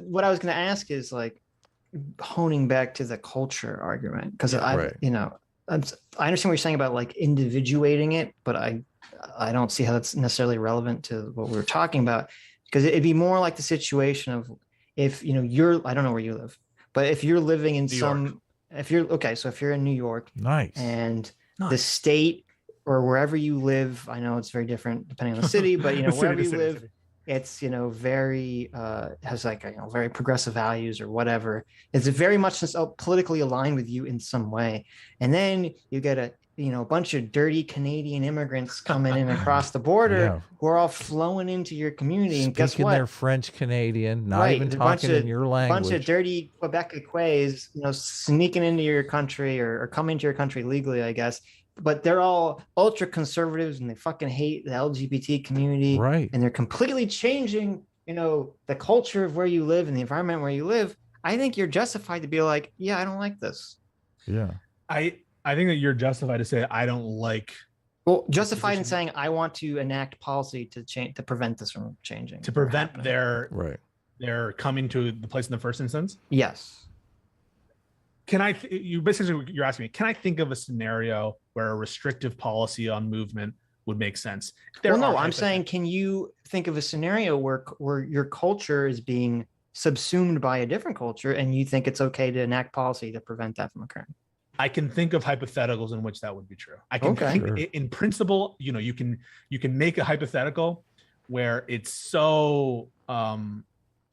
what I was going to ask is like honing back to the culture argument, because I understand what you're saying about like individuating it, but I don't see how that's necessarily relevant to what we were talking about, because it'd be more like the situation of if I don't know where you live, but if you're living in if you're in New York, nice, and the state or wherever you live, I know it's very different depending on the city, but wherever you live, it's very has like very progressive values or whatever. It's very much politically aligned with you in some way, and then you get a bunch of dirty Canadian immigrants coming in across the border who are all flowing into your community, and guess what? They're French Canadian, not even talking in your language. A bunch of dirty Quebecois, sneaking into your country or coming to your country legally, I guess. But they're all ultra conservatives and they fucking hate the LGBT community. Right. And they're completely changing, the culture of where you live and the environment where you live. I think you're justified to be like, yeah, I don't like this. Yeah. I think that you're justified to say I don't like. Well, justified in saying I want to enact policy to prevent this from changing. To prevent their coming to the place in the first instance? Yes. You're asking me, can I think of a scenario where a restrictive policy on movement would make sense? I'm saying, can you think of a scenario where your culture is being subsumed by a different culture and you think it's okay to enact policy to prevent that from occurring? I can think of hypotheticals in which that would be true. I can think in principle, you can make a hypothetical where it's so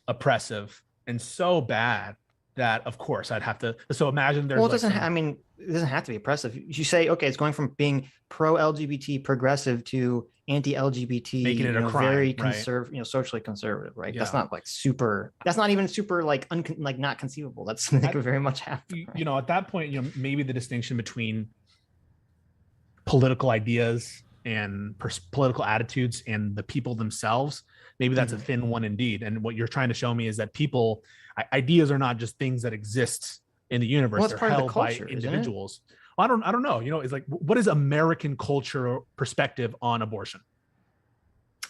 oppressive and so bad that of course I'd have to. So imagine there's. Well, it doesn't have to be oppressive. You say, okay, it's going from being pro-LGBT progressive to anti-LGBT, making it a crime, very conservative, socially conservative, right? Yeah. That's not like super. That's not even super like not conceivable. That's something that could very much happen. Right? At that point, maybe the distinction between political ideas and political attitudes and the people themselves, maybe that's a thin one indeed. And what you're trying to show me is that ideas are not just things that exist in the universe. Well, they're held by individuals. Well, I don't know. It's like, what is American culture perspective on abortion?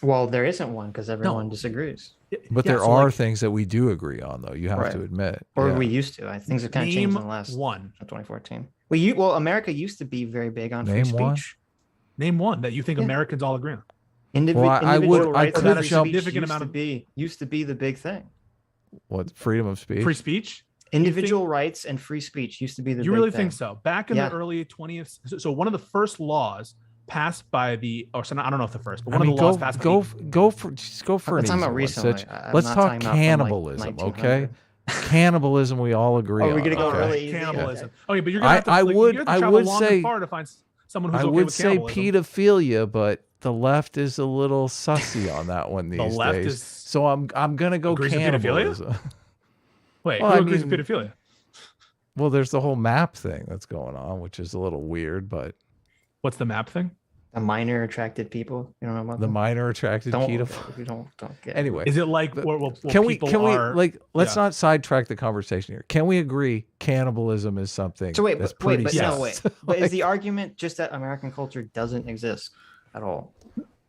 Well, there isn't one because everyone disagrees. But there are things that we do agree on, though. You have to admit, or we used to. Things have kind of changed in the last 2014. Well, America used to be very big on free speech. Name one that you think Americans all agree on. Individual rights and free speech used to be the big thing. What, freedom of speech? Free speech? Individual rights and free speech used to be the big thing. You really think so? Back in the early 20th, so one of the first laws passed by I don't know if the first, but one of the laws passed. Go for an easy one, recently. Let's talk cannibalism, okay? Cannibalism, we all agree on. Are we gonna go really easy? Cannibalism. Okay, but you're gonna have to. I would say far to find someone who's I would say pedophilia, but the left is a little sussy on that one these days. So I'm gonna go cannibalism. Wait, who agrees with pedophilia? Well, there's the whole map thing that's going on, which is a little weird, but what's the map thing? The minor attracted people. You don't know about the minor attracted pedophile. We don't get. Anyway, is it like can we let's not sidetrack the conversation here. Can we agree cannibalism is something that's pretty sus? But is the argument just that American culture doesn't exist at all?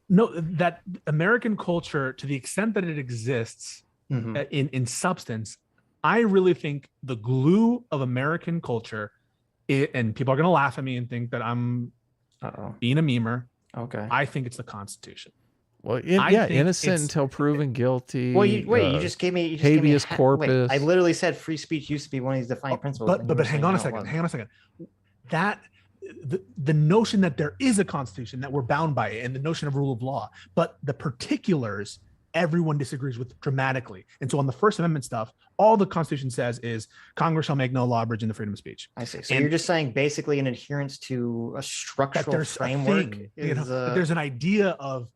No, that American culture, to the extent that it exists in substance, I really think the glue of American culture, and people are going to laugh at me and think that I'm being a memer. Okay. I think it's the Constitution. Well, innocent until proven guilty. Well, you just gave me habeas corpus. I literally said free speech used to be one of these defining principles. But hang on a second. That the notion that there is a Constitution, that we're bound by it, and the notion of rule of law, but the particulars everyone disagrees with dramatically. And so on the First Amendment stuff, all the Constitution says is Congress shall make no law abridging the freedom of speech. I see. So you're just saying basically an adherence to a structural framework. There's an idea of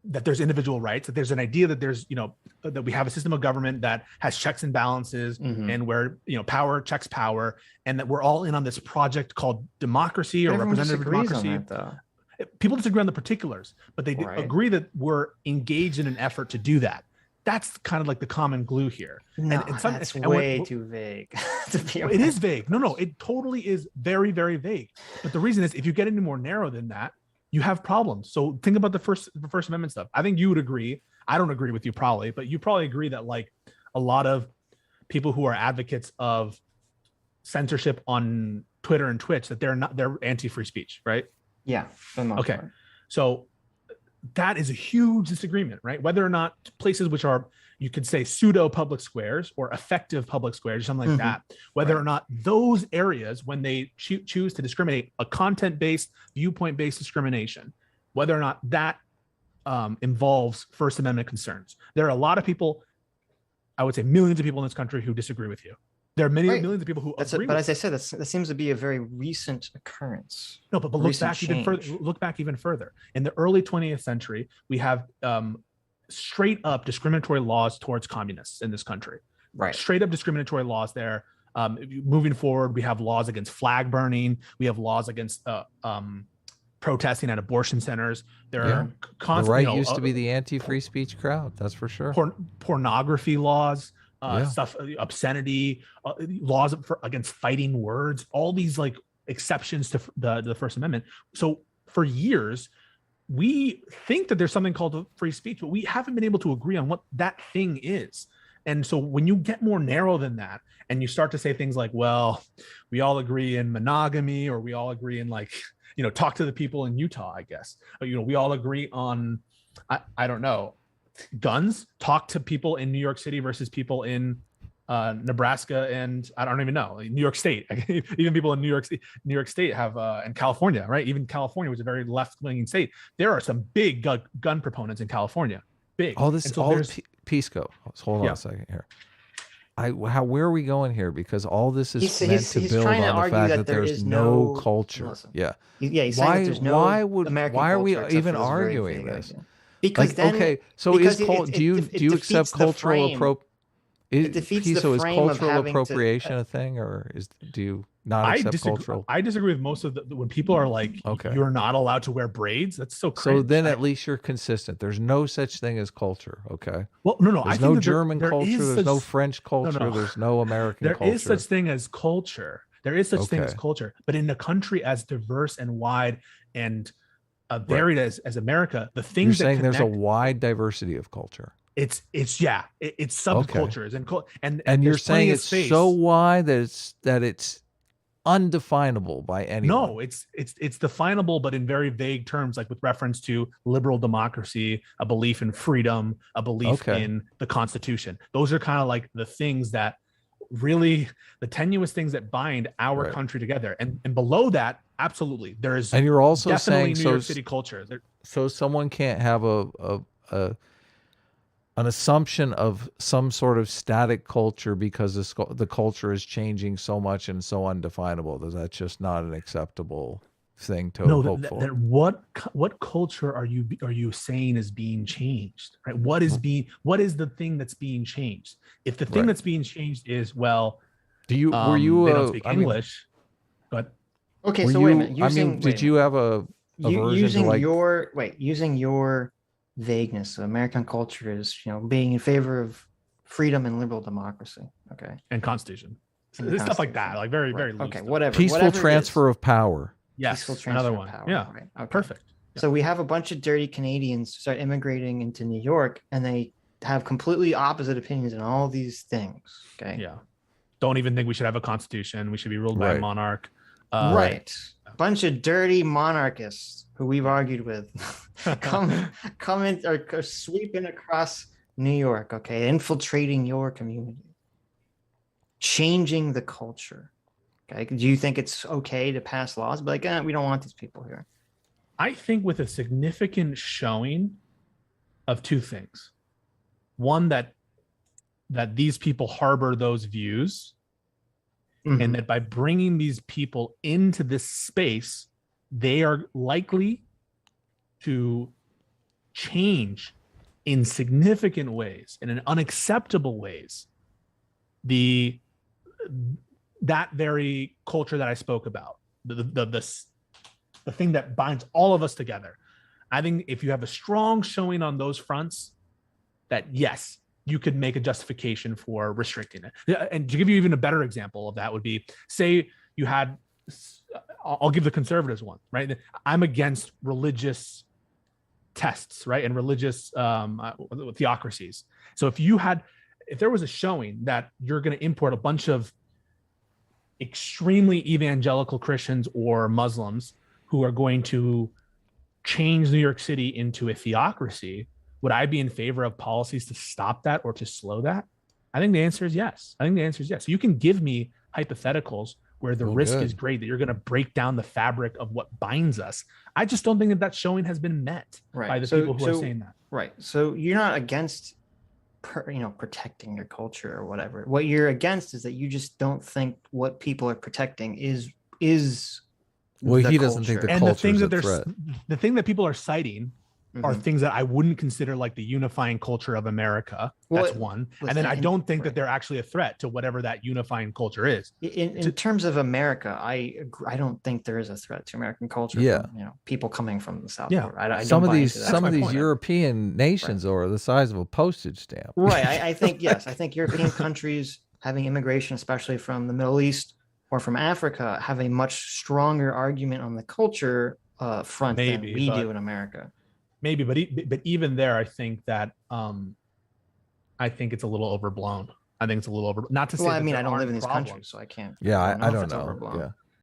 that there's individual rights, that there's an idea that there's, that we have a system of government that has checks and balances and where, power checks power, and that we're all in on this project called democracy or representative democracy. People disagree on the particulars, but they agree that we're engaged in an effort to do that. That's kind of like the common glue here. No, that's way too vague. It is vague. No, it totally is very, very vague. But the reason is, if you get any more narrow than that, you have problems. So think about the First Amendment stuff. I think you would agree. I don't agree with you probably, but you probably agree that like a lot of people who are advocates of censorship on Twitter and Twitch, that they're anti-free speech, right? Yeah. For the most part. So that is a huge disagreement, right? Whether or not places which are, you could say, pseudo public squares or effective public squares, or something like that, whether or not those areas, when they choose to discriminate, a content-based, viewpoint-based discrimination, whether or not that involves First Amendment concerns. There are a lot of people, I would say millions of people in this country, who disagree with you. There are many millions of people who agree. But as I said, that seems to be a very recent occurrence. No, but look back even further. Look back even further. In the early 20th century, we have straight up discriminatory laws towards communists in this country. Right. Straight up discriminatory laws there. Moving forward, we have laws against flag burning. We have laws against protesting at abortion centers. There are constant. The right used to be the anti-free speech crowd. That's for sure. Pornography laws. Stuff, obscenity, laws against fighting words, all these like exceptions to the First Amendment. So for years, we think that there's something called free speech, but we haven't been able to agree on what that thing is. And so when you get more narrow than that, and you start to say things like, well, we all agree in monogamy, or we all agree in, like, talk to the people in Utah, I guess, or, we all agree on, I don't know, guns, talk to people in New York City versus people in Nebraska, and I don't even know, New York State. Even people in New York State have, and California, right? Even California was a very left-leaning state. There are some big gun proponents in California. Big. All this, Pisco. Hold on a second here. Where are we going here? Because all this is meant to build on the fact that there's no culture. Listen. Yeah. He's saying that there's no American why are we culture, even arguing this? Because then, okay, so do you accept cultural appropriation a thing, or do you not accept cultural? I disagree with most of when people are like, you're not allowed to wear braids. That's so cringe. So then at least you're consistent. There's no such thing as culture. Okay. Well, no. There's no German culture. There's no French culture. No. There's no American culture. There is such thing as culture. There is such thing as culture. But in a country as diverse and wide and varied as America, the things you're saying there's a wide diversity of culture. It's subcultures and you're saying it's so wide that it's undefinable by anyone. No, it's definable, but in very vague terms, like with reference to liberal democracy, a belief in freedom, a belief in the Constitution. Those are kind of like the things that really, the tenuous things that bind our country together. And below that, absolutely, there is. And you're also definitely saying New York City culture. So someone can't have an assumption of some sort of static culture because the culture is changing so much and so undefinable. That's just not an acceptable thing to hope for. What culture are you saying is being changed? Right? What is the thing that's being changed? If the thing that's being changed is, well, they don't speak English, but okay, so wait a minute. Did you have a using your vagueness? So American culture is, being in favor of freedom and liberal democracy, and Constitution, stuff like that, like very very loose stuff. Whatever. Peaceful transfer of power. Yes, another one. Power, yeah, right. Okay. Perfect. So we have a bunch of dirty Canadians start immigrating into New York, and they have completely opposite opinions on all these things. Okay. Yeah. Don't even think we should have a constitution. We should be ruled by a monarch. Right. Bunch of dirty monarchists who we've argued with come in or sweeping across New York. Okay, infiltrating your community, changing the culture. Okay, do you think it's okay to pass laws, but we don't want these people here? I think with a significant showing of two things. One, that these people harbor those views, and that by bringing these people into this space, they are likely to change in significant ways, and in unacceptable ways, that very culture that I spoke about, the thing that binds all of us together. I think if you have a strong showing on those fronts, that yes, you could make a justification for restricting it. And to give you even a better example of that would be, say you had, I'll give the conservatives one, right? I'm against religious tests, right? And religious theocracies. So if you had, if there was a showing that you're going to import a bunch of extremely evangelical Christians or Muslims who are going to change New York City into a theocracy, would I be in favor of policies to stop that or to slow that? I think the answer is yes. You can give me hypotheticals where the risk is great that you're going to break down the fabric of what binds us. I just don't think that showing has been met by the people who are saying that. Right. So you're not against, protecting your culture or whatever. What you're against is that you just don't think what people are protecting is well, he doesn't think the culture is a threat. The thing that people are citing are things that I wouldn't consider like the unifying culture of America. That's one. And then I don't think that they're actually a threat to whatever that unifying culture is. In terms of America, I don't think there is a threat to American culture. Yeah. From, people coming from the South. Yeah. I some of these European nations are the size of a postage stamp. Right. I think, yes, I think European countries having immigration, especially from the Middle East or from Africa, have a much stronger argument on the culture front than we do in America. Maybe, but even there, I think that I think it's a little overblown. I think it's a little over. Not to say. Well, I mean, I don't live in these countries, so I can't. Yeah, I don't know. Yeah.